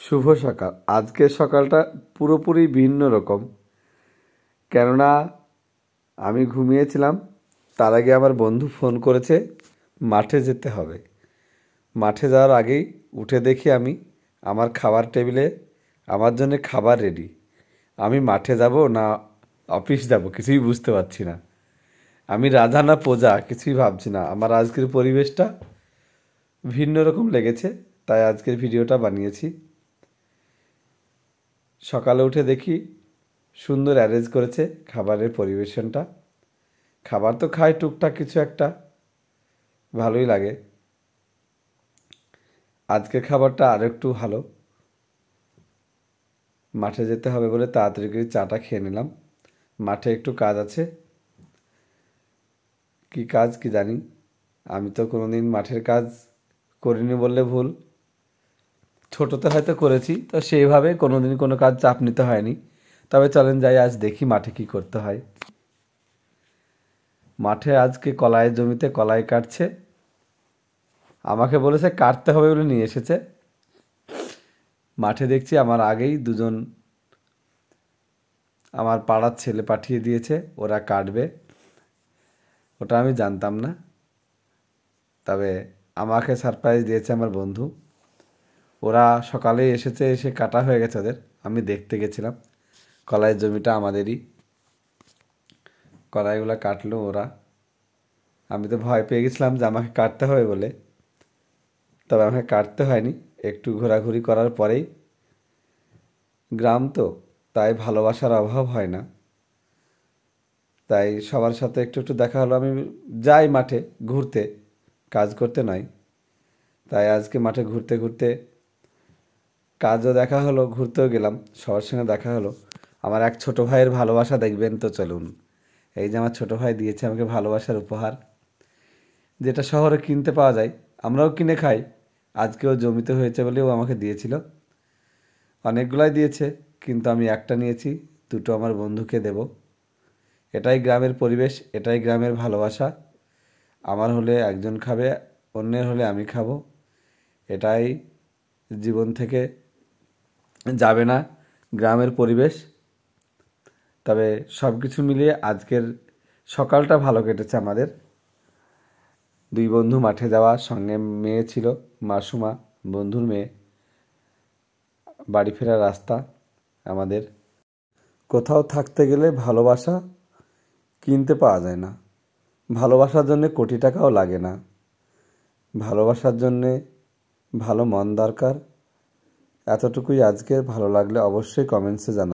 শুভ সকাল। আজকের সকালটা পুরোপুরি ভিন্ন রকম। কেননা আমি ঘুমিয়েছিলাম, তার আগে আমার বন্ধু ফোন করেছে মাঠে যেতে হবে। মাঠে যাওয়ার আগেই উঠে দেখি আমি আমার খাবার টেবিলে আমার জন্য খাবার রেডি। আমি মাঠে যাব না অফিস যাব কিছুই বুঝতে পারছি না। আমি রাজা না প্রজা কিছুই ভাবছি না। আমার আজকের পরিবেশটা ভিন্ন রকম লেগেছে, তাই আজকের ভিডিওটা বানিয়েছি। সকালে উঠে দেখি সুন্দর অ্যারেঞ্জ করেছে খাবারের পরিবেশনটা। খাবার তো খাই টুকটাক কিছু একটা, ভালোই লাগে। আজকের খাবারটা আরও একটু ভালো। মাঠে যেতে হবে বলে তাড়াতাড়ি করে চাটা খেয়ে নিলাম। মাঠে একটু কাজ আছে, কি কাজ কি জানি। আমি তো কোনোদিন মাঠের কাজ করিনি বললে ভুল। ছোটোতে হয়তো করেছি, তো সেইভাবে কোনোদিন কোনো কাজ চাপ নিতে হয়নি। তবে চলেন যাই, আজ দেখি মাঠে কি করতে হয়। মাঠে আজকে কলাইয়ের জমিতে কলাই কাটছে। আমাকে বলেছে কাটতে হবে বলে নিয়ে এসেছে। মাঠে দেখছি আমার আগেই দুজন আমার পাড়ার ছেলে পাঠিয়ে দিয়েছে, ওরা কাটবে। ওটা আমি জানতাম না, তবে আমাকে সারপ্রাইজ দিয়েছে আমার বন্ধু। ওরা সকালে এসেছে, এসে কাটা হয়ে গেছে ওদের। আমি দেখতে গেছিলাম। কলাইয়ের জমিটা আমাদেরই। কলাইগুলো কাটলো ওরা। আমি তো ভয় পেয়ে গেছিলাম যে আমাকে কাটতে হবে বলে, তবে আমাকে কাটতে হয়নি। একটু ঘোরাঘুরি করার পরেই, গ্রাম তো তাই ভালোবাসার অভাব হয় না, তাই সবার সাথে একটু একটু দেখা হলো। আমি যাই মাঠে ঘুরতে, কাজ করতে নয়। তাই আজকে মাঠে ঘুরতে ঘুরতে কাজও দেখা হলো, ঘুরতেও গেলাম, সবার সঙ্গে দেখা হলো। আমার এক ছোটো ভাইয়ের ভালোবাসা দেখবেন তো চলুন। এই যে আমার ছোটো ভাই দিয়েছে আমাকে ভালোবাসার উপহার, যেটা শহরে কিনতে পাওয়া যায়, আমরাও কিনে খাই। আজকেও জমিতে হয়েছে বলেও আমাকে দিয়েছিল। অনেকগুলাই দিয়েছে, কিন্তু আমি একটা নিয়েছি, দুটো আমার বন্ধুকে দেব। এটাই গ্রামের পরিবেশ, এটাই গ্রামের ভালোবাসা। আমার হলে একজন খাবে, অন্যের হলে আমি খাবো। এটাই জীবন থেকে যাবে না, গ্রামের পরিবেশ। তবে সব কিছু মিলিয়ে আজকের সকালটা ভালো কেটেছে আমাদের। দুই বন্ধু মাঠে যাওয়া, সঙ্গে মেয়ে ছিল, মাসুমা, বন্ধুর মেয়ে। বাড়ি ফেরার রাস্তা আমাদের। কোথাও থাকতে গেলে ভালোবাসা কিনতে পাওয়া যায় না। ভালোবাসার জন্যে কোটি টাকাও লাগে না। ভালোবাসার জন্যে ভালো মন দরকার। এতটুকুই আজকে। ভালো লাগলে অবশ্যই কমেন্টসে জানাবেন।